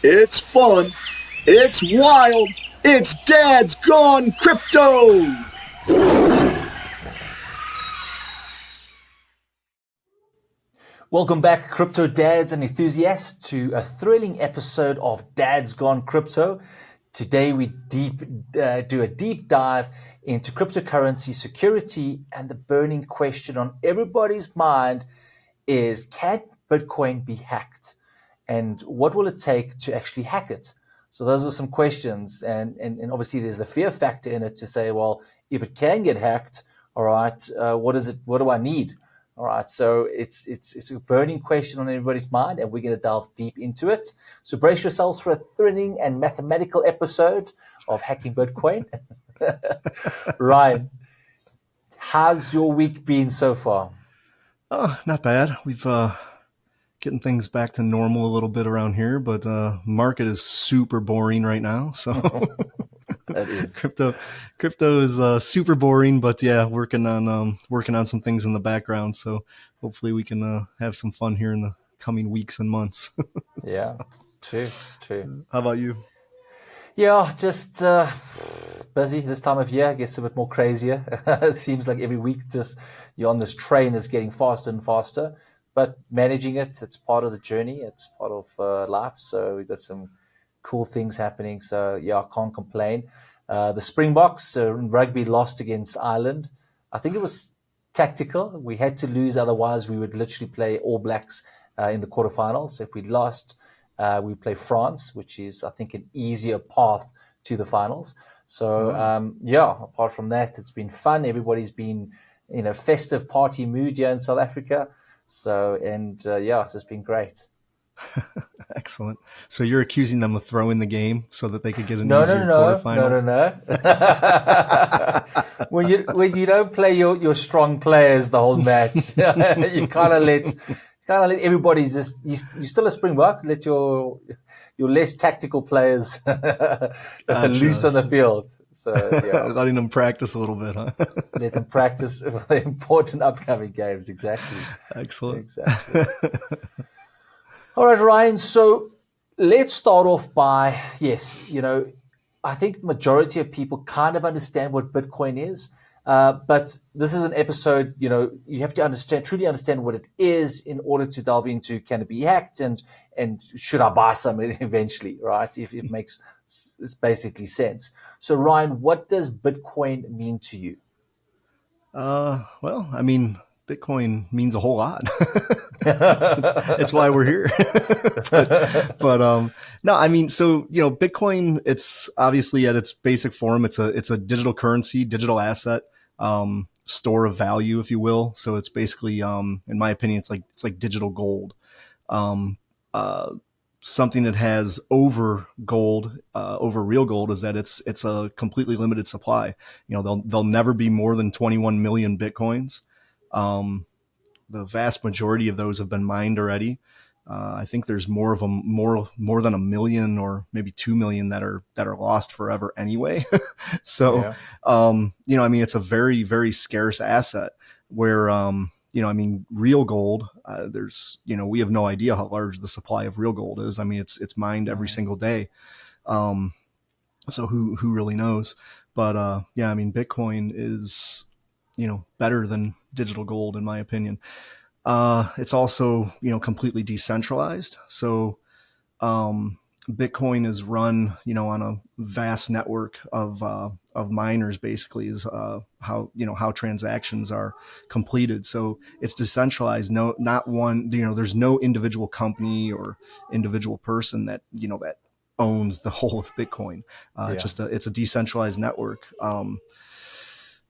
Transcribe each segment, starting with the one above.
It's fun. It's wild. It's Dad's Gone Crypto. Welcome back, crypto dads and enthusiasts, to a thrilling episode of Dad's Gone Crypto. Today we do a deep dive into cryptocurrency security, and the burning question on everybody's mind is, can Bitcoin be hacked? And what will it take to actually hack it? So those are some questions, and obviously there's the fear factor in it to say, well, if it can get hacked, all right, what is it? What do I need? All right, so it's a burning question on everybody's mind, and we're going to delve deep into it. So brace yourselves for a thrilling and mathematical episode of Hacking Bitcoin. Ryan, how's your week been so far? Oh, not bad. We've getting things back to normal a little bit around here, but market is super boring right now. So That is. crypto is super boring, but yeah, working on some things in the background. So hopefully we can have some fun here in the coming weeks and months. Yeah, true. How about you? Yeah, just busy this time of year. Gets a bit more crazier. It seems like every week just you're on this train that's getting faster and faster. But managing it, it's part of the journey. It's part of life. So we've got some cool things happening. So yeah, I can't complain. The Springboks in rugby lost against Ireland. I think it was tactical. We had to lose, otherwise we would literally play All Blacks in the quarterfinals. So if we lost, we play France, which is, I think, an easier path to the finals. So, yeah, apart from that, it's been fun. Everybody's been in a festive party mood here in South Africa. So, and yeah, it's just been great. Excellent. So you're accusing them of throwing the game so that they could get an No, easier quarterfinals? no. When you don't play your strong players the whole match, you kind of let everybody just you're still a Springbok. Let your less tactical players loose on the field. So yeah, Letting them practice a little bit, huh? let them practice for the important upcoming games. Exactly. Excellent. All right, Ryan. So let's start off by, yes, I think the majority of people kind of understand what Bitcoin is. But this is an episode, you have to truly understand what it is in order to delve into, can it be hacked, and should I buy some eventually, right? If it makes basically sense. So Ryan, what does Bitcoin mean to you? Well, I mean, Bitcoin means a whole lot. It's why we're here. but no, I mean, so Bitcoin. It's obviously at its basic form. It's a digital currency, digital asset, store of value, if you will. So it's basically, in my opinion, it's like digital gold. Um, uh, Something that has over gold, over real gold, is that it's a completely limited supply. There'll never be more than 21 million Bitcoins. Um, the vast majority of those have been mined already. I think there's more of them, more than a million or maybe 2 million that are lost forever anyway. So, Yeah. I mean, it's a very, very scarce asset where, I mean, real gold, we have no idea how large the supply of real gold is. I mean, it's mined every single day. So who really knows? But yeah, I mean, Bitcoin is, better than digital gold, in my opinion. It's also, completely decentralized. So, Bitcoin is run, on a vast network of miners. Basically, is how transactions are completed. So it's decentralized. No, not one. There's no individual company or individual person that owns the whole of Bitcoin. Yeah. It's a decentralized network.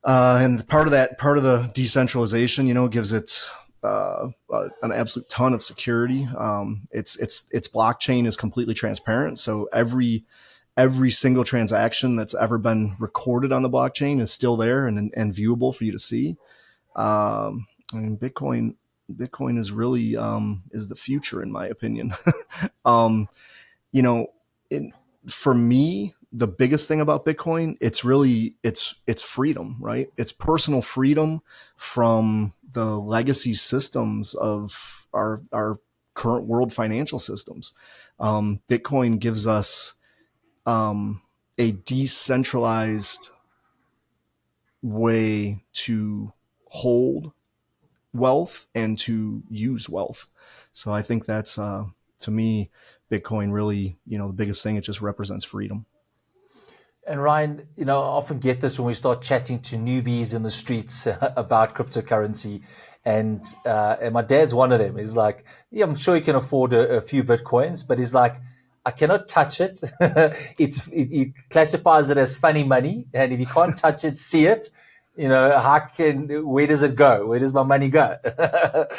And part of the decentralization, gives it an absolute ton of security. Its blockchain is completely transparent, so every single transaction that's ever been recorded on the blockchain is still there and viewable for you to see. And Bitcoin is really is the future, in my opinion. um, you know, for me, the biggest thing about Bitcoin, it's freedom, right? It's personal freedom from the legacy systems of our current world financial systems. Bitcoin gives us a decentralized way to hold wealth and to use wealth. So I think that's, to me, Bitcoin really, the biggest thing, it just represents freedom. And Ryan, I often get this when we start chatting to newbies in the streets about cryptocurrency. And my dad's one of them. He's like, yeah, I'm sure you can afford a few Bitcoins, but he's like, I cannot touch it. He classifies it as funny money. And if you can't touch it, see it, where does it go? Where does my money go?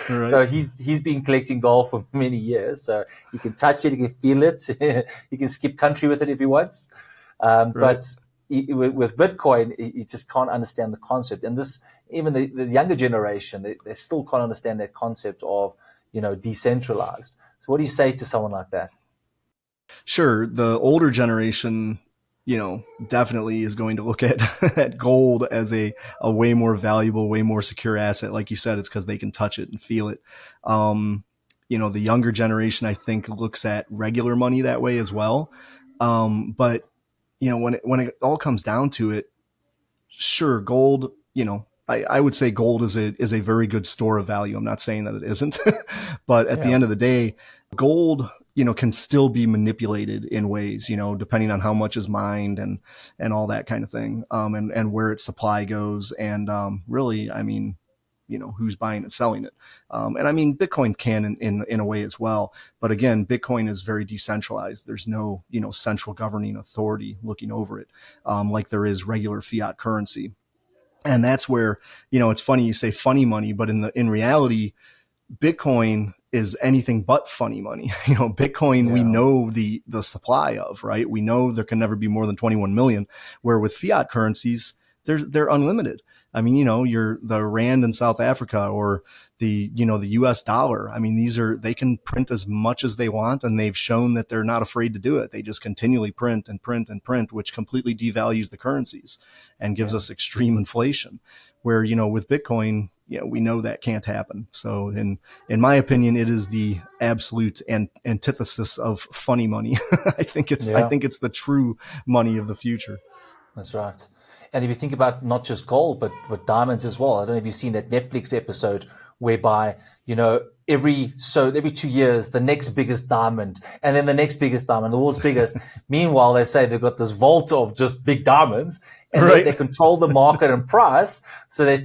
Right. So he's been collecting gold for many years. So he can touch it, he can feel it, he can skip country with it if he wants. Right. But with Bitcoin, you just can't understand the concept. And even the younger generation, they still can't understand that concept of, decentralized. So what do you say to someone like that? Sure. The older generation, definitely is going to look at gold as a way more valuable, way more secure asset. Like you said, it's because they can touch it and feel it. The younger generation, I think, looks at regular money that way as well. But when it all comes down to it, sure, gold, I would say gold is a very good store of value. I'm not saying that it isn't, but at the end of the day, gold, can still be manipulated in ways, depending on how much is mined and all that kind of thing. And where its supply goes. And, really, I mean, who's buying and selling it. And I mean, Bitcoin can in a way as well. But again, Bitcoin is very decentralized. There's no, central governing authority looking over it, like there is regular fiat currency. And that's where, it's funny you say funny money, but in reality, Bitcoin is anything but funny money. Bitcoin, we know the supply of, right? We know there can never be more than 21 million, where with fiat currencies, they're unlimited. I mean, the rand in South Africa or the US dollar. I mean, they can print as much as they want, and they've shown that they're not afraid to do it. They just continually print and print and print, which completely devalues the currencies and gives us extreme inflation. Where, with Bitcoin, we know that can't happen. So in my opinion, it is the absolute antithesis of funny money. I think it's the true money of the future. That's right. And if you think about not just gold, but diamonds as well. I don't know if you've seen that Netflix episode whereby, every 2 years, the next biggest diamond, and then the next biggest diamond, the world's biggest. Meanwhile, they say they've got this vault of just big diamonds, and they control the market and price so that,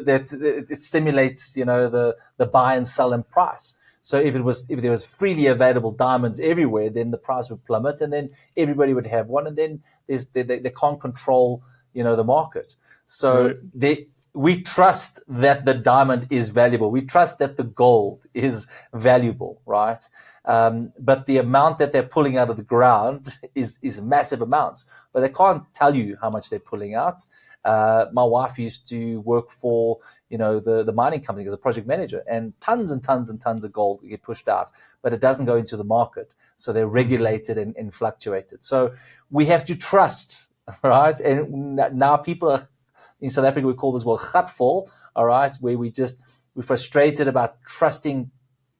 that it stimulates, the buy and sell and price. So if there was freely available diamonds everywhere, then the price would plummet, and then everybody would have one, and then they can't control, the market. So we trust that the diamond is valuable. We trust that the gold is valuable, right? But the amount that they're pulling out of the ground is massive amounts. But they can't tell you how much they're pulling out. My wife used to work for, the mining company as a project manager, and tons and tons and tons of gold get pushed out, but it doesn't go into the market. So they're regulated and fluctuated. So we have to trust, right? And now people are, in South Africa, we call this gatvol, all right, where we're frustrated about trusting,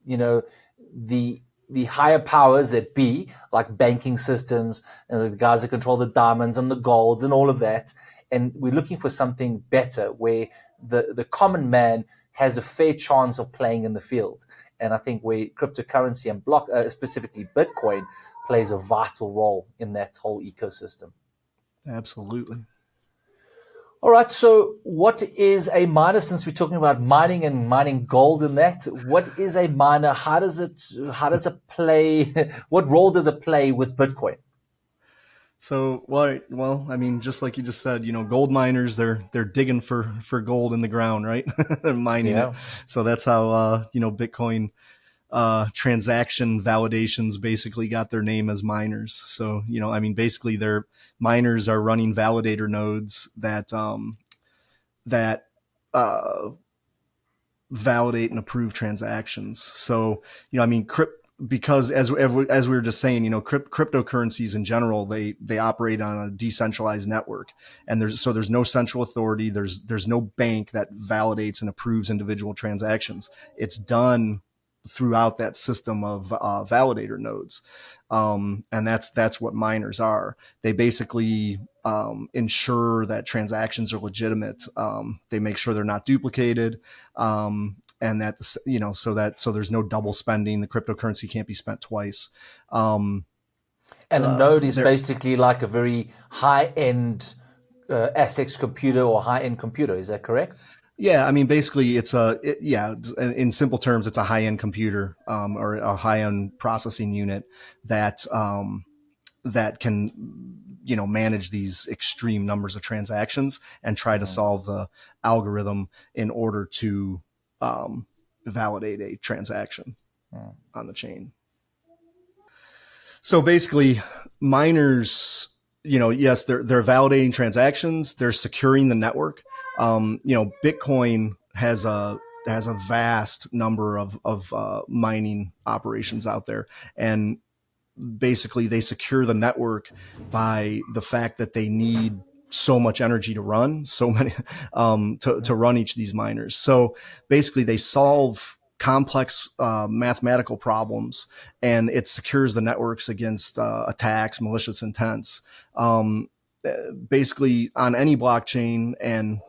the higher powers that be, like banking systems and the guys that control the diamonds and the golds and all of that. And we're looking for something better where the common man has a fair chance of playing in the field. And I think where cryptocurrency and specifically Bitcoin plays a vital role in that whole ecosystem. Absolutely. All right. So what is a miner, since we're talking about mining and mining gold in that? What is a miner? How does it play? What role does it play with Bitcoin? So, well, I mean, just like you just said, gold miners, they're digging for gold in the ground, right? They're mining it. So that's how, Bitcoin transaction validations basically got their name as miners. So, basically their miners are running validator nodes that validate and approve transactions. So, because as we were just saying, cryptocurrencies in general, they operate on a decentralized network, and there's no central authority. There's no bank that validates and approves individual transactions. It's done throughout that system of validator nodes. And that's what miners are. They basically ensure that transactions are legitimate. They make sure they're not duplicated. And that, so there's no double spending. The cryptocurrency can't be spent twice. And a node is basically like a very high-end ASICs computer or high-end computer. Is that correct? Yeah, I mean, basically, in simple terms, it's a high-end computer or a high-end processing unit that that can, manage these extreme numbers of transactions and try to solve the algorithm in order to validate a transaction on the chain. So basically, miners, yes, they're validating transactions. They're securing the network. Bitcoin has a vast number of mining operations out there, and basically they secure the network by the fact that they need so much energy to run, so many to run each of these miners. So basically, they solve complex mathematical problems, and it secures the networks against attacks, malicious intents. Basically, on any blockchain, and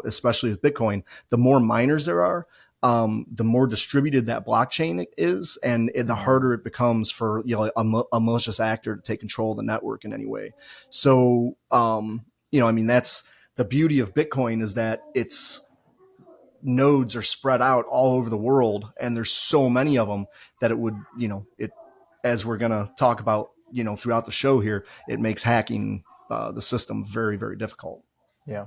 especially with Bitcoin, the more miners there are, the more distributed that blockchain is, and the harder it becomes for a malicious actor to take control of the network in any way. So, that's the beauty of Bitcoin, is that its nodes are spread out all over the world, and there's so many of them that it would, as we're going to talk about, throughout the show here, it makes hacking the system very, very difficult. Yeah.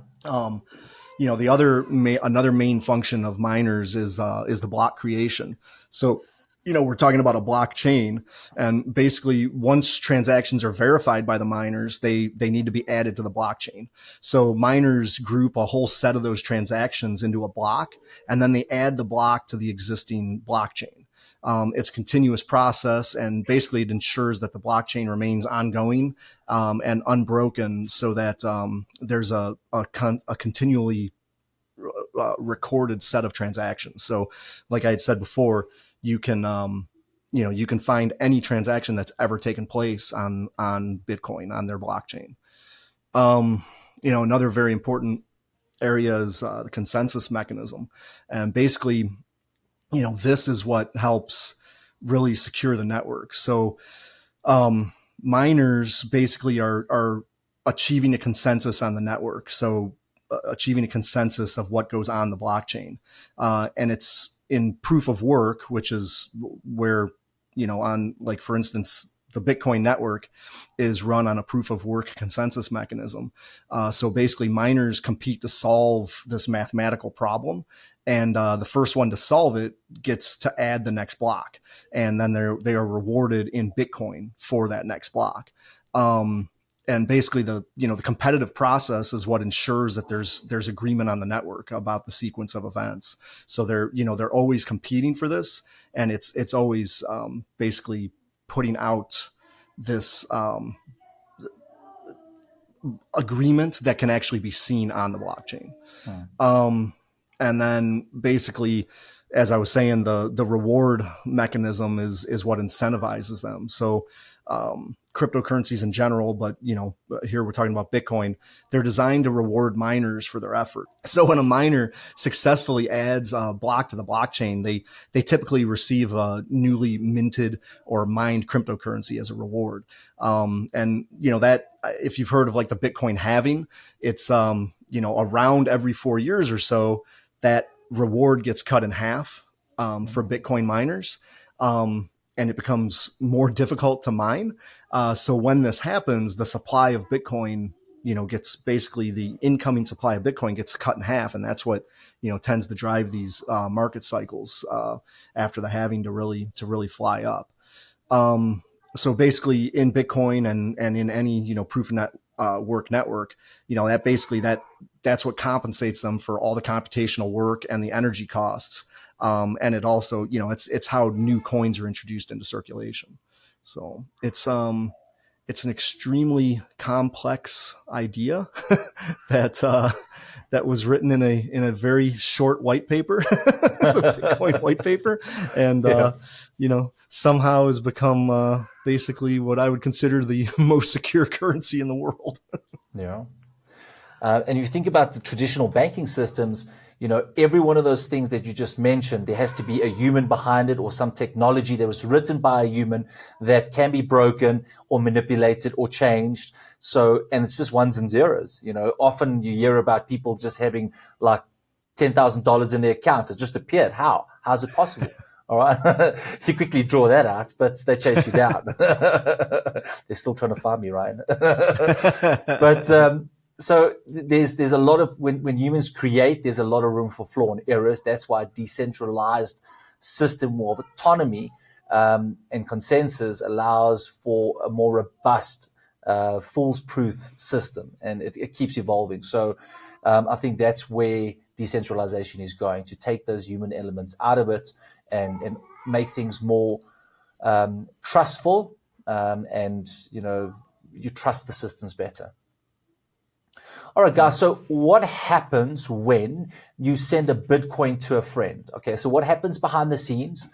Another main function of miners is the block creation. So, we're talking about a blockchain, and basically once transactions are verified by the miners, they need to be added to the blockchain. So miners group a whole set of those transactions into a block, and then they add the block to the existing blockchain. It's a continuous process, and basically it ensures that the blockchain remains ongoing and unbroken, so that there's a continually recorded set of transactions. So, like I had said before, you can find any transaction that's ever taken place on Bitcoin, on their blockchain. Another very important area is the consensus mechanism, and basically, this is what helps really secure the network. So, miners basically are achieving a consensus on the network. So, achieving a consensus of what goes on the blockchain, and it's in proof of work, which is where, on, like, for instance, the Bitcoin network is run on a proof of work consensus mechanism. So basically, miners compete to solve this mathematical problem, and the first one to solve it gets to add the next block, and then they are rewarded in Bitcoin for that next block. And basically, the competitive process is what ensures that there's agreement on the network about the sequence of events. So they're always competing for this, and it's always basically putting out this agreement that can actually be seen on the blockchain. And then basically, as I was saying, the reward mechanism is what incentivizes them. So cryptocurrencies in general, but here we're talking about Bitcoin, they're designed to reward miners for their effort. So when a miner successfully adds a block to the blockchain, they typically receive a newly minted or mined cryptocurrency as a reward. And that, if you've heard of like the Bitcoin halving, it's around every 4 years or so, that reward gets cut in half for Bitcoin miners. And it becomes more difficult to mine. So when this happens, the supply of Bitcoin, gets basically, the incoming supply of Bitcoin gets cut in half. And that's what, tends to drive these market cycles after the halving to really fly up. So basically, in Bitcoin and in any, proof of work network, that's what compensates them for all the computational work and the energy costs. And it also, it's how new coins are introduced into circulation. So it's it's an extremely complex idea that was written in a very short white paper, the Bitcoin white paper, and somehow has become basically what I would consider the most secure currency in the world. Yeah. And if you think about the traditional banking systems, every one of those things that you just mentioned, there has to be a human behind it or some technology that was written by a human that can be broken or manipulated or changed. So, and it's just ones and zeros. Often you hear about people just having like $10,000 in their account. It just appeared. How's it possible? All right. You quickly draw that out, but they chase you down. They're still trying to find me, Ryan. But, so there's a lot of, when humans create, there's a lot of room for flaw and errors. That's why a decentralized system of autonomy and consensus allows for a more robust, foolproof system, and it keeps evolving. So I think that's where decentralization is going, to take those human elements out of it and make things more trustful, and you trust the systems better. All right, guys, so what happens when you send a Bitcoin to a friend? Okay, so what happens behind the scenes?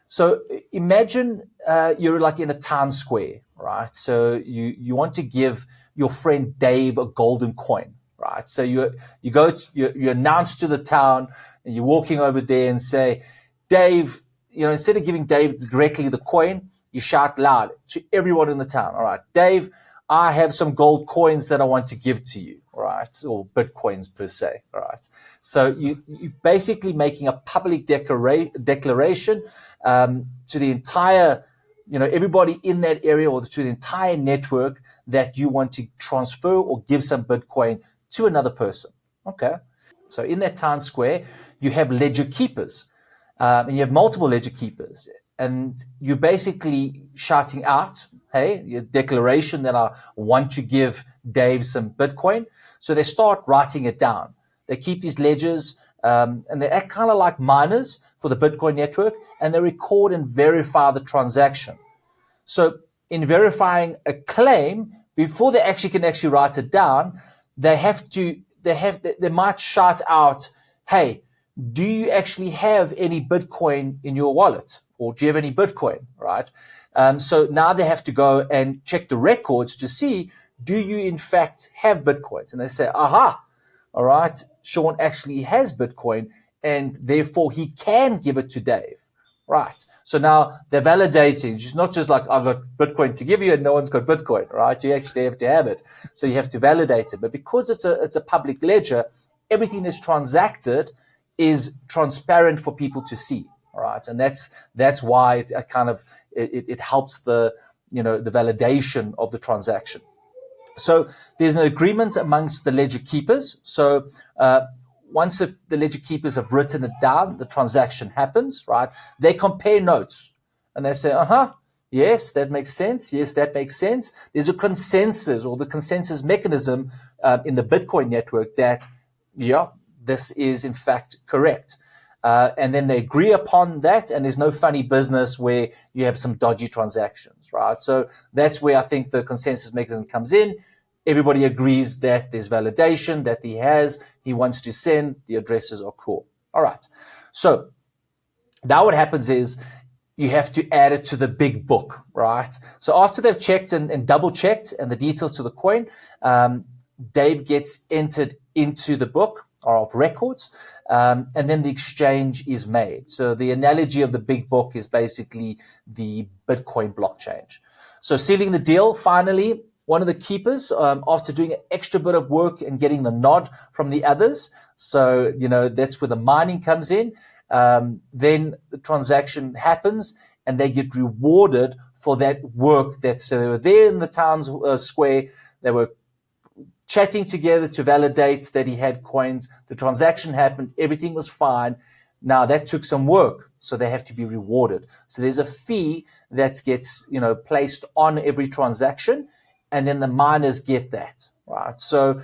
So imagine you're like in a town square, right? So you want to give your friend Dave a golden coin, right? So you announce to the town, and you're walking over there and say, Dave, instead of giving Dave directly the coin, you shout loud to everyone in the town. All right, Dave, I have some gold coins that I want to give to you, right? Or Bitcoins per se, right? So you're basically making a public declaration to the entire, everybody in that area, or to the entire network, that you want to transfer or give some Bitcoin to another person. Okay. So in that town square, you have ledger keepers, and you have multiple ledger keepers, and you're basically shouting out, hey, your declaration that I want to give Dave some Bitcoin. So they start writing it down. They keep these ledgers, and they act kind of like miners for the Bitcoin network, and they record and verify the transaction. So in verifying a claim, before they can write it down, they might shout out, hey, do you actually have any Bitcoin in your wallet? Or do you have any Bitcoin, right? So now they have to go and check the records to see, do you in fact have Bitcoins? And they say, aha, all right, Sean actually has Bitcoin, and therefore he can give it to Dave, right? So now they're validating. It's not just like, I've got Bitcoin to give you and no one's got Bitcoin, right? You actually have to have it. So you have to validate it. But because it's a public ledger, everything that's transacted is transparent for people to see, right? And that's why it helps the validation of the transaction. So there's an agreement amongst the ledger keepers. So once the ledger keepers have written it down, the transaction happens, right? They compare notes and they say, yes, that makes sense. Yes, that makes sense. There's a consensus, or the consensus mechanism in the Bitcoin network that, this is in fact correct. And then they agree upon that, and there's no funny business where you have some dodgy transactions, right? So that's where I think the consensus mechanism comes in. Everybody agrees that there's validation, that he wants to send, the addresses are cool. All right. So now what happens is you have to add it to the big book, right? So after they've checked and double checked and the details to the coin, Dave gets entered into the book of records, and then the exchange is made. So the analogy of the big book is basically the Bitcoin blockchain. So sealing the deal, finally, one of the keepers, after doing an extra bit of work and getting the nod from the others, so that's where the mining comes in, then the transaction happens and they get rewarded for that work. So they were there in the town square, they were chatting together to validate that he had coins. The transaction happened. Everything was fine. Now that took some work, so they have to be rewarded. So there's a fee that gets, placed on every transaction, and then the miners get that, right? So,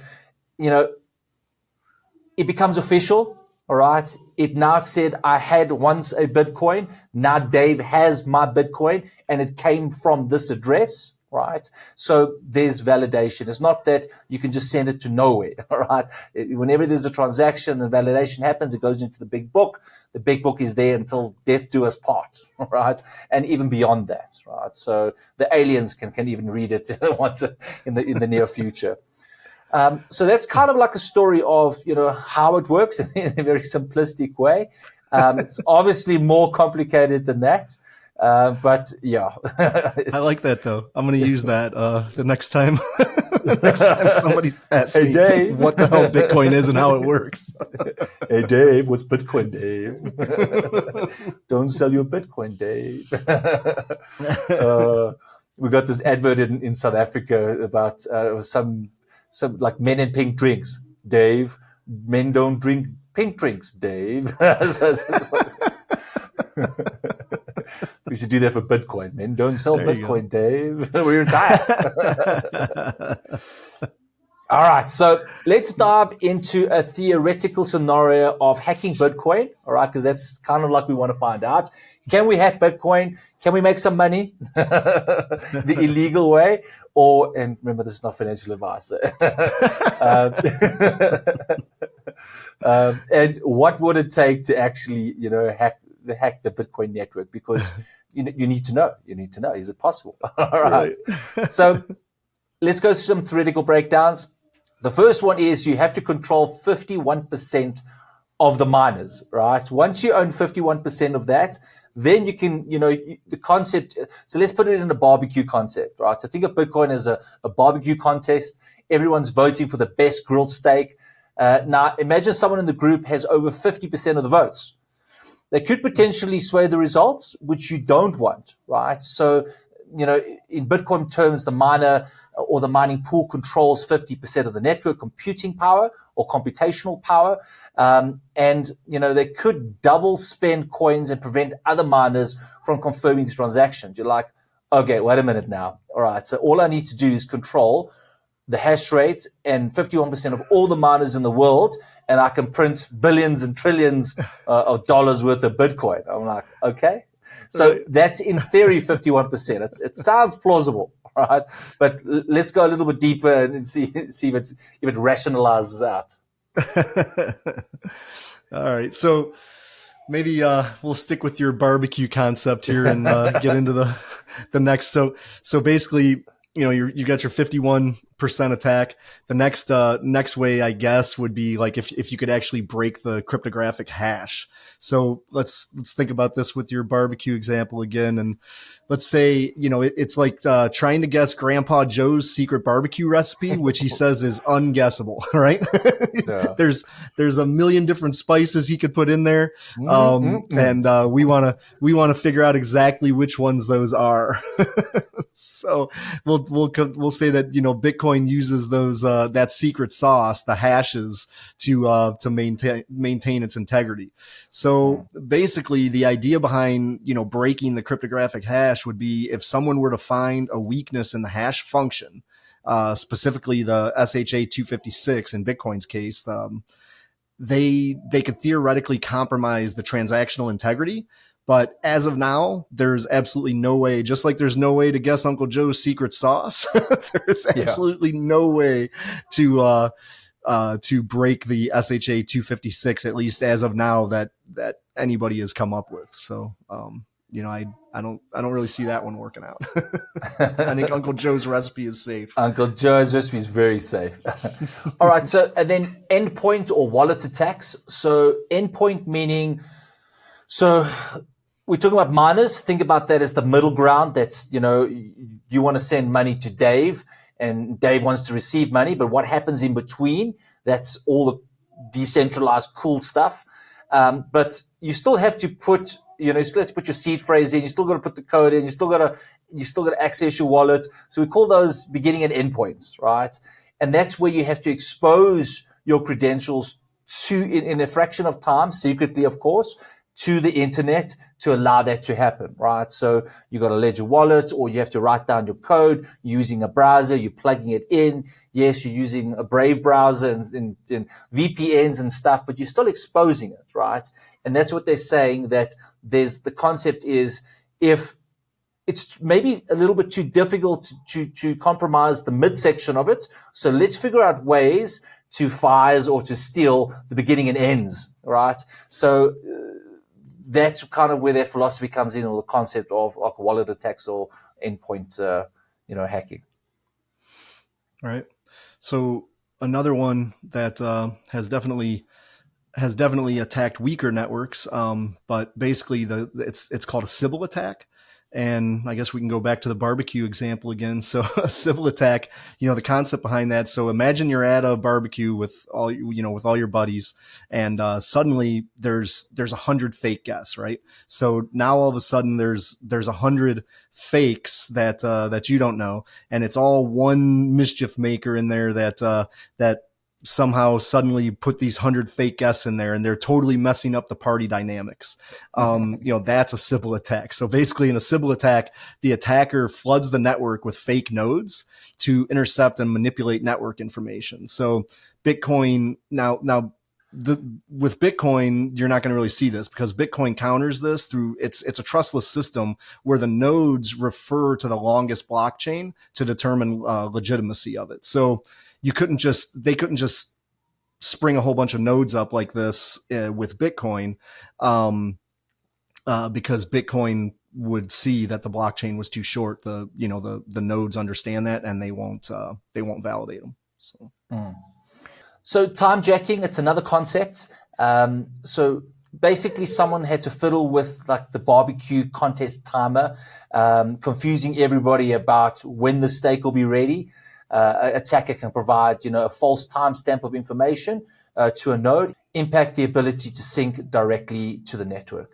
it becomes official, all right? It now said, I had once a Bitcoin. Now Dave has my Bitcoin, and it came from this address, right? So there's validation. It's not that you can just send it to nowhere, all right? Whenever there's a transaction and validation happens, it goes into the big book. The big book is there until death do us part, right? And even beyond that, right? So the aliens can even read it once in the near future. So that's kind of like a story of, how it works in a very simplistic way. It's obviously more complicated than that. But yeah, I like that though. I'm going to use that the next time. Next time somebody asks me Dave, what the hell Bitcoin is and how it works. Hey Dave, what's Bitcoin, Dave? Don't sell your Bitcoin, Dave. We got this advert in South Africa about some like men in pink drinks. Dave, men don't drink pink drinks, Dave. We should do that for Bitcoin, man. Don't sell Bitcoin, Dave. We retire. All right, so let's dive into a theoretical scenario of hacking Bitcoin, all right, because that's kind of like we want to find out. Can we hack Bitcoin? Can we make some money the illegal way? And remember, this is not financial advice. And what would it take to actually, hack the Bitcoin network? Because you need to know. You need to know. Is it possible? All right. So let's go through some theoretical breakdowns. The first one is you have to control 51% of the miners, right? Once you own 51% of that, then you can, the concept. So let's put it in a barbecue concept, right? So think of Bitcoin as a barbecue contest. Everyone's voting for the best grilled steak. Now, imagine someone in the group has over 50% of the votes. They could potentially sway the results, which you don't want, right? So, in Bitcoin terms, the miner or the mining pool controls 50% of the network computing power or computational power. And, they could double spend coins and prevent other miners from confirming these transactions. You're like, okay, wait a minute now. All right. So all I need to do is control the hash rate and 51% of all the miners in the world, and I can print billions and trillions of dollars worth of Bitcoin. I'm like, okay. So that's in theory 51%. It sounds plausible, right? But let's go a little bit deeper and see if it rationalizes out. All right. So maybe we'll stick with your barbecue concept here and get into the next. So basically, you got your 51% attack. The next way, I guess, would be like if you could actually break the cryptographic hash. So let's think about this with your barbecue example again. And let's say, it's like trying to guess Grandpa Joe's secret barbecue recipe, which he says is unguessable, right? Yeah. There's a million different spices he could put in there. And we want to figure out exactly which ones those are. So we'll say that, Bitcoin uses those, that secret sauce, the hashes to maintain its integrity. So basically the idea behind, breaking the cryptographic hash would be if someone were to find a weakness in the hash function, specifically the SHA-256 in Bitcoin's case, they could theoretically compromise the transactional integrity. But as of now, there's absolutely no way, just like there's no way to guess Uncle Joe's secret sauce, there's absolutely no way to break the SHA-256, at least as of now, that anybody has come up with. So, I don't really see that one working out. I think Uncle Joe's recipe is safe. Uncle Joe's recipe is very safe. All right. So, and then endpoint or wallet attacks. So endpoint meaning, we're talking about miners. Think about that as the middle ground. That's, you want to send money to Dave and Dave wants to receive money. But what happens in between? That's all the decentralized cool stuff. But you still have to put, you still have to put your seed phrase in. You still got to put the code in. You still got to access your wallet. So we call those beginning and endpoints, right? And that's where you have to expose your credentials to, in a fraction of time, secretly, of course, to the internet to allow that to happen, right? So you got a Ledger wallet, or you have to write down your code using a browser. You're plugging it in. Yes, you're using a Brave browser and VPNs and stuff, but you're still exposing it, right? And that's what they're saying, that the concept is if it's maybe a little bit too difficult to compromise the midsection of it. So let's figure out ways to fires or to steal the beginning and ends, right? So that's kind of where their philosophy comes in, or the concept of like wallet attacks or endpoint, hacking. All right. So another one that has definitely attacked weaker networks, but basically it's called a Sybil attack. And I guess we can go back to the barbecue example again. So a Sybil attack, the concept behind that. So imagine you're at a barbecue with all your buddies, and suddenly there's 100 fake guests, right? So now all of a sudden there's 100 fakes that you don't know, and it's all one mischief maker in there that somehow suddenly put these 100 fake guests in there, and they're totally messing up the party dynamics. That's a Sybil attack. So basically in a Sybil attack, the attacker floods the network with fake nodes to intercept and manipulate network information. So Bitcoin with Bitcoin, you're not going to really see this because Bitcoin counters this through it's a trustless system where the nodes refer to the longest blockchain to determine legitimacy of it. So they couldn't just spring a whole bunch of nodes up like this with Bitcoin, because Bitcoin would see that the blockchain was too short. The nodes understand that, and they won't validate them. So time jacking, it's another concept. So basically someone had to fiddle with like the barbecue contest timer, confusing everybody about when the steak will be ready. Attacker can provide, a false timestamp of information to a node, impact the ability to sync directly to the network.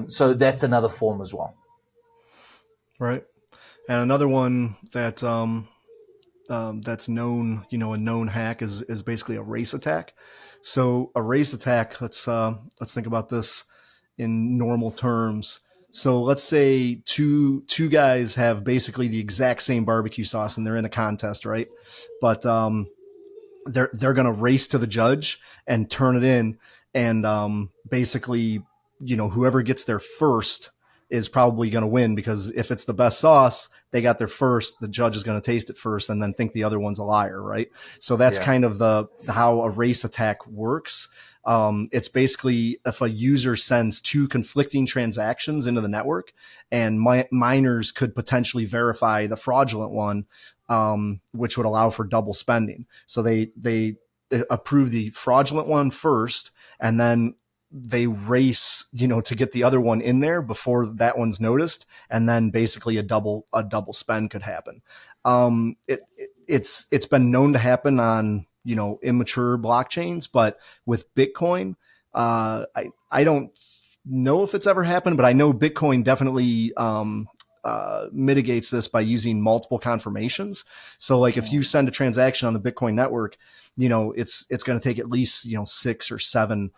So that's another form as well. Right. And another one that that's known, a known hack is basically a race attack. So a race attack, let's think about this in normal terms. So let's say two guys have basically the exact same barbecue sauce, and they're in a contest, right? But they're going to race to the judge and turn it in, and basically, whoever gets there first is probably going to win, because if it's the best sauce, they got there first, the judge is going to taste it first and then think the other one's a liar, right? So that's kind of how a race attack works. It's basically if a user sends two conflicting transactions into the network, and miners could potentially verify the fraudulent one, which would allow for double spending. So they approve the fraudulent one first, and then they race, to get the other one in there before that one's noticed, and then basically a double spend could happen. It's been known to happen on immature blockchains, but with Bitcoin, I don't know if it's ever happened, but I know Bitcoin definitely mitigates this by using multiple confirmations. So like if you send a transaction on the Bitcoin network, it's going to take at least 6 or 7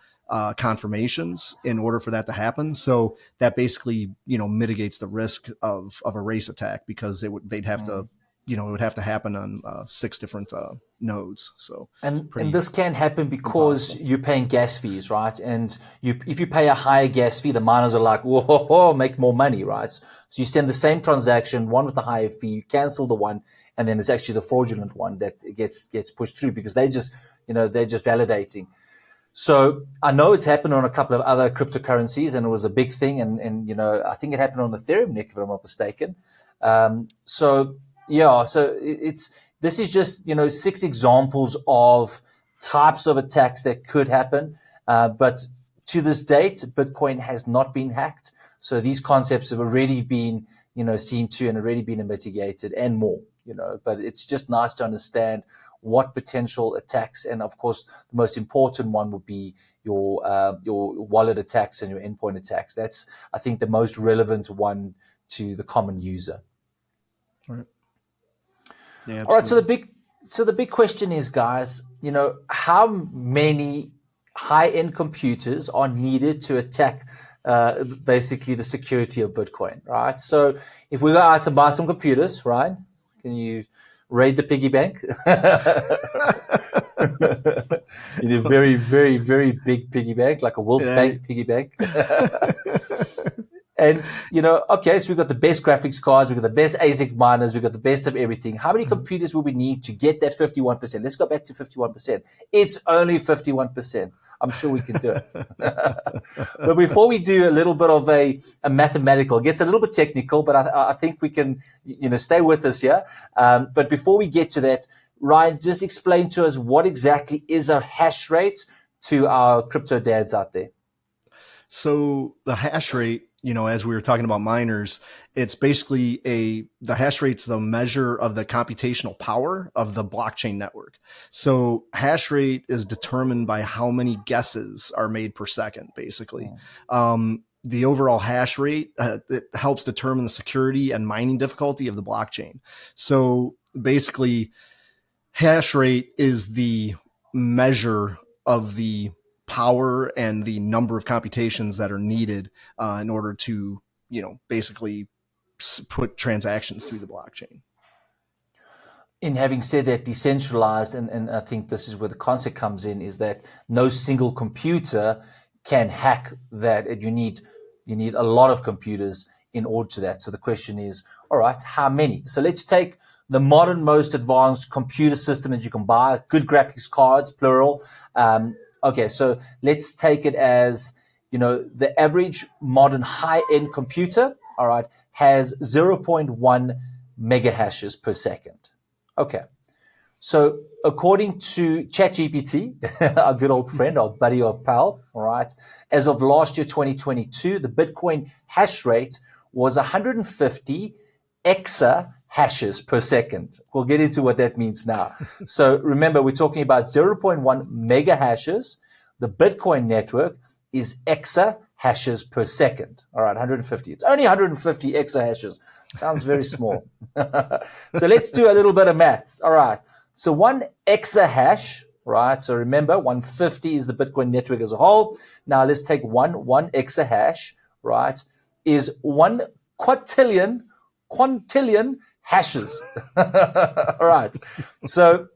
confirmations in order for that to happen. So that basically, mitigates the risk of a race attack, because they'd have to, it would have to happen on 6 different nodes. So and this can happen because you're paying gas fees, right? And if you pay a higher gas fee, the miners are like, whoa, make more money, right? So you send the same transaction, one with the higher fee, you cancel the one, and then it's actually the fraudulent one that gets pushed through, because they're just validating. So I know it's happened on a couple of other cryptocurrencies, and it was a big thing. And I think it happened on Ethereum, Nick, if I'm not mistaken. So this is just, 6 examples of types of attacks that could happen. But to this date, Bitcoin has not been hacked. So these concepts have already been, seen to and already been mitigated and more, but it's just nice to understand what potential attacks, and of course the most important one would be your wallet attacks and your endpoint attacks. That's, I think, the most relevant one to the common user. All right. Yeah, all right. So the big question is, guys, how many high-end computers are needed to attack basically the security of Bitcoin, right? So if we go out to buy some computers, right, can you raid the piggy bank? You need a very, very, very big piggy bank, like a World Bank piggy bank. And, okay, so we've got the best graphics cards, we've got the best ASIC miners, we've got the best of everything. How many computers will we need to get that 51%? Let's go back to 51%. It's only 51%. I'm sure we can do it. But before we do a little bit of a mathematical, it gets a little bit technical, but I think we can, stay with us here. But before we get to that, Ryan, just explain to us what exactly is a hash rate to our crypto dads out there. So the hash rate, as we were talking about miners, it's basically the hash rate's the measure of the computational power of the blockchain network. So hash rate is determined by how many guesses are made per second, basically. The overall hash rate, it helps determine the security and mining difficulty of the blockchain. So basically, hash rate is the measure of the power and the number of computations that are needed in order to, basically put transactions through the blockchain. In having said that, decentralized, and I think this is where the concept comes in, is that no single computer can hack that. You need a lot of computers in order to that. So the question is, all right, how many? So let's take the modern, most advanced computer system that you can buy, good graphics cards, plural. Okay, so let's take it as, the average modern high-end computer, all right, has 0.1 mega hashes per second. Okay, so according to ChatGPT, our good old friend, our buddy, our pal, all right, as of last year, 2022, the Bitcoin hash rate was 150 exa hashes per second. We'll get into what that means now. So remember, we're talking about 0.1 mega hashes. The Bitcoin network is exa hashes per second. All right, 150. It's only 150 exa hashes. Sounds very small. So let's do a little bit of maths. All right. So one exa hash, right? So remember, 150 is the Bitcoin network as a whole. Now let's take one exa hash, right? Is 1 quintillion hashes. All right. So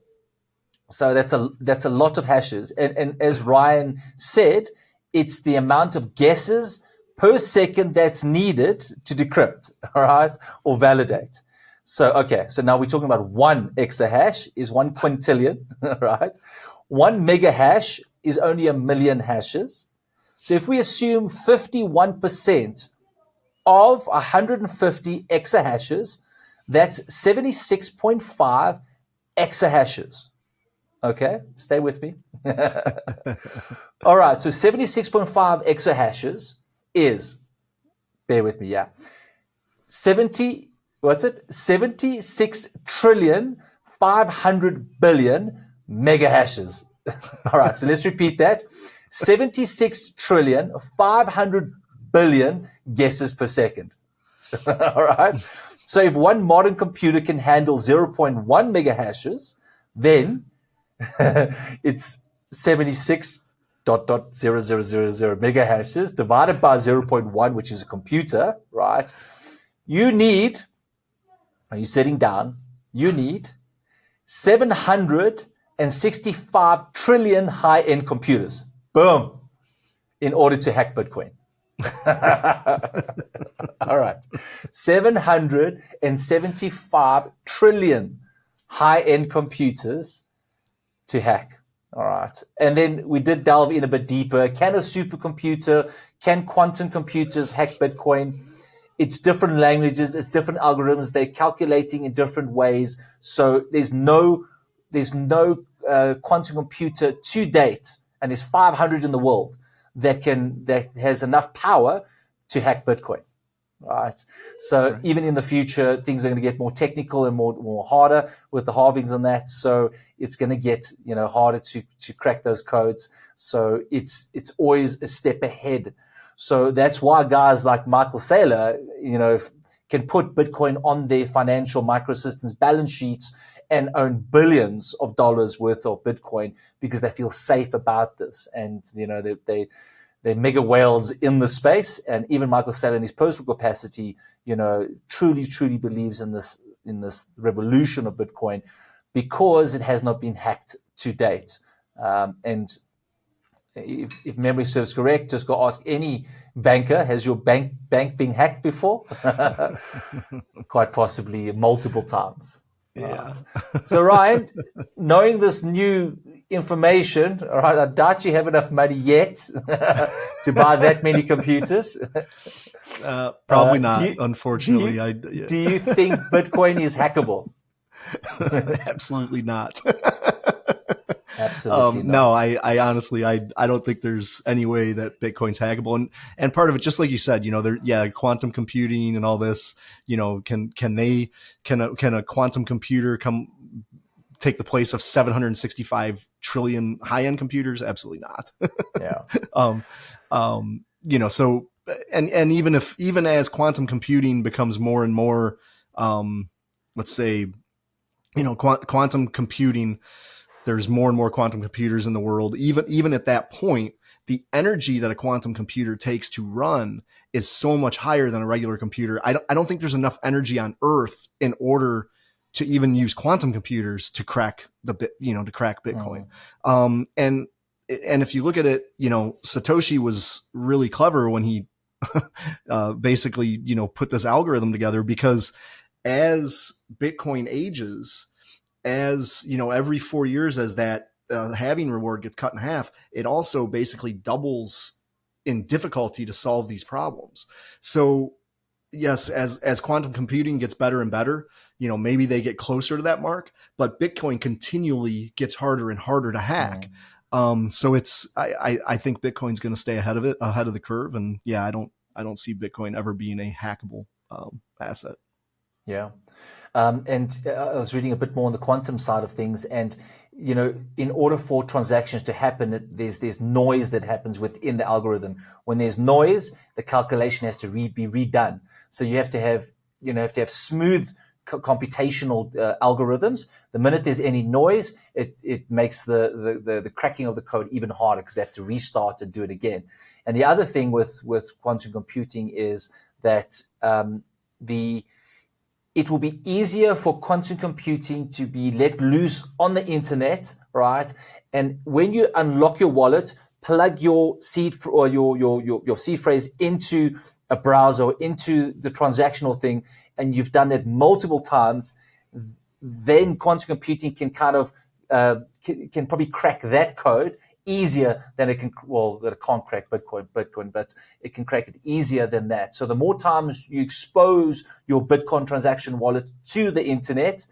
that's a lot of hashes. And as Ryan said, it's the amount of guesses per second that's needed to decrypt, all right, or validate. So, okay, so now we're talking about 1 exahash is 1 quintillion, right? 1 mega hash is only 1 million hashes. So if we assume 51% of 150 exahashes, that's 76.5 exahashes. Okay, stay with me. All right, so 76.5 exahashes is, bear with me, 76 trillion 500 billion mega hashes. All right, so let's repeat that. 76 trillion 500 billion guesses per second. All right. So if one modern computer can handle 0.1 mega hashes, then it's 76.0000 mega hashes divided by 0.1, which is a computer, right? You need, are you sitting down? You need 765 trillion high-end computers. Boom. In order to hack Bitcoin. All right. 775 trillion high-end computers to hack. All right. And then we did delve in a bit deeper. Can a supercomputer, can quantum computers hack Bitcoin? It's different languages, it's different algorithms. They're calculating in different ways. So there's no quantum computer to date, and there's 500 in the world that has enough power to hack Bitcoin. Right. So even in the future, things are going to get more technical and more harder with the halvings on that. So it's going to get, harder to crack those codes. So it's always a step ahead. So that's why guys like Michael Saylor, can put Bitcoin on their financial microsystems balance sheets and own billions of dollars worth of Bitcoin because they feel safe about this. And, they're mega whales in the space. And even Michael Saylor in his personal capacity, truly, truly believes in this revolution of Bitcoin because it has not been hacked to date. And if memory serves correct, just go ask any banker, has your bank been hacked before? Quite possibly multiple times. Yeah. Right. So Ryan, knowing this new information, all right, I doubt you have enough money yet to buy that many computers. Probably not, unfortunately. Do you think Bitcoin is hackable? Absolutely not. Absolutely not. No, I honestly, I don't think there's any way that Bitcoin's hackable. And part of it, just like you said, quantum computing and all this, can a quantum computer take the place of 765 trillion high-end computers? Absolutely not. Yeah. So, and even as quantum computing becomes more and more, let's say, quantum computing, there's more and more quantum computers in the world. Even at that point, the energy that a quantum computer takes to run is so much higher than a regular computer. I don't think there's enough energy on Earth in order to even use quantum computers to crack Bitcoin. And if you look at it, Satoshi was really clever when he basically, put this algorithm together, because as Bitcoin ages, as every 4 years, as that halving reward gets cut in half, it also basically doubles in difficulty to solve these problems. So yes, as quantum computing gets better and better, maybe they get closer to that mark, but Bitcoin continually gets harder and harder to hack. So I think Bitcoin's going to stay ahead of the curve. And yeah, I don't see Bitcoin ever being a hackable asset. Yeah. And I was reading a bit more on the quantum side of things, and in order for transactions to happen, there's noise that happens within the algorithm. When there's noise, the calculation has to be redone. So you have to have smooth computational algorithms. The minute there's any noise, it makes the cracking of the code even harder, because they have to restart and do it again. And the other thing with quantum computing is that it will be easier for quantum computing to be let loose on the internet, right? And when you unlock your wallet, plug your seed or your seed phrase into a browser, into the transactional thing, and you've done it multiple times, then quantum computing can kind of can probably crack that code easier than it can't crack Bitcoin, but it can crack it easier than that. So the more times you expose your Bitcoin transaction wallet to the internet,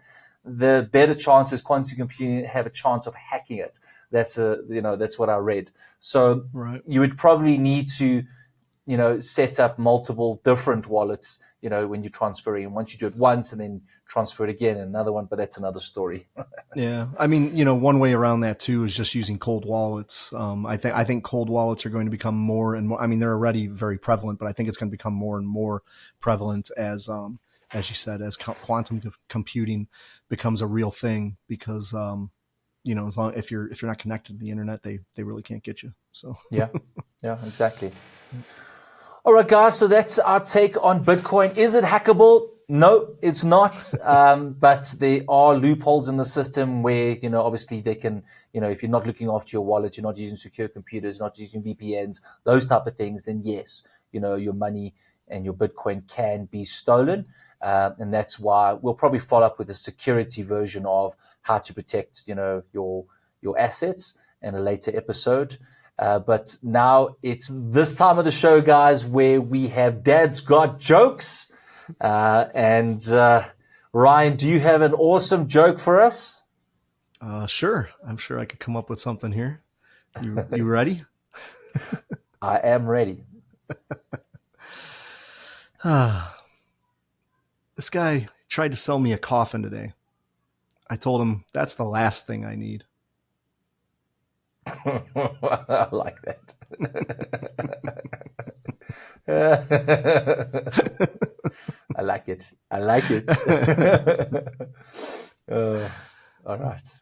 the better chances quantum computing have a chance of hacking it. That's what I read. So You would probably need to, set up multiple different wallets, when you're transferring. And once you do it once and then transfer it again, and another one, but that's another story. Yeah. I mean, one way around that too is just using cold wallets. I think cold wallets are going to become more and more. I mean, they're already very prevalent, but I think it's going to become more and more prevalent as you said, as quantum computing becomes a real thing, because, as long if you're not connected to the internet, they really can't get you. So yeah, exactly. All right, guys. So that's our take on Bitcoin. Is it hackable? No, it's not. But there are loopholes in the system where, obviously they can, if you're not looking after your wallet, you're not using secure computers, not using VPNs, those type of things, then yes, your money and your Bitcoin can be stolen. And that's why we'll probably follow up with a security version of how to protect, your assets in a later episode. But now it's this time of the show, guys, where we have Dad's Got Jokes. And Ryan, do you have an awesome joke for us? Sure. I'm sure I could come up with something here. You ready? I am ready. This guy tried to sell me a coffin today. I told him that's the last thing I need. I like that. I like it. All right.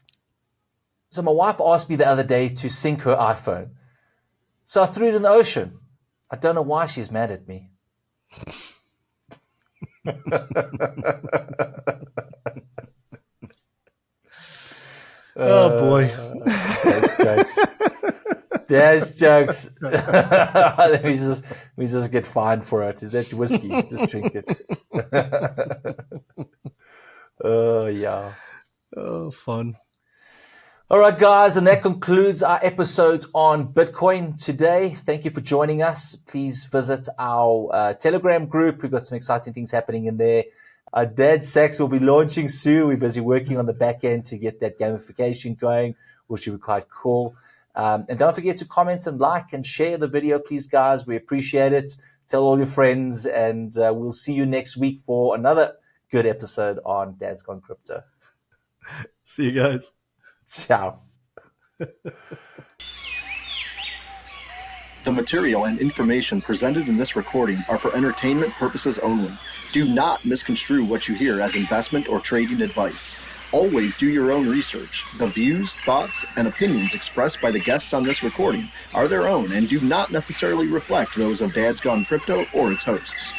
So my wife asked me the other day to sync her iPhone. So I threw it in the ocean. I don't know why she's mad at me. Oh boy. Jokes. Dad's jokes. we just get fined for it. Is that whiskey? Just drink it. Oh, yeah. Oh, fun. All right, guys, and that concludes our episode on Bitcoin today. Thank you for joining us. Please visit our Telegram group. We've got some exciting things happening in there. Our Dad Sacks will be launching soon. We're busy working on the back end to get that gamification going, which will be quite cool. And don't forget to comment and like and share the video, please, guys. We appreciate it. Tell all your friends, and we'll see you next week for another good episode on Dad's Gone Crypto. See you guys. Ciao. The material and information presented in this recording are for entertainment purposes only. Do not misconstrue what you hear as investment or trading advice. Always do your own research. The views, thoughts, and opinions expressed by the guests on this recording are their own and do not necessarily reflect those of Dad's Gone Crypto or its hosts.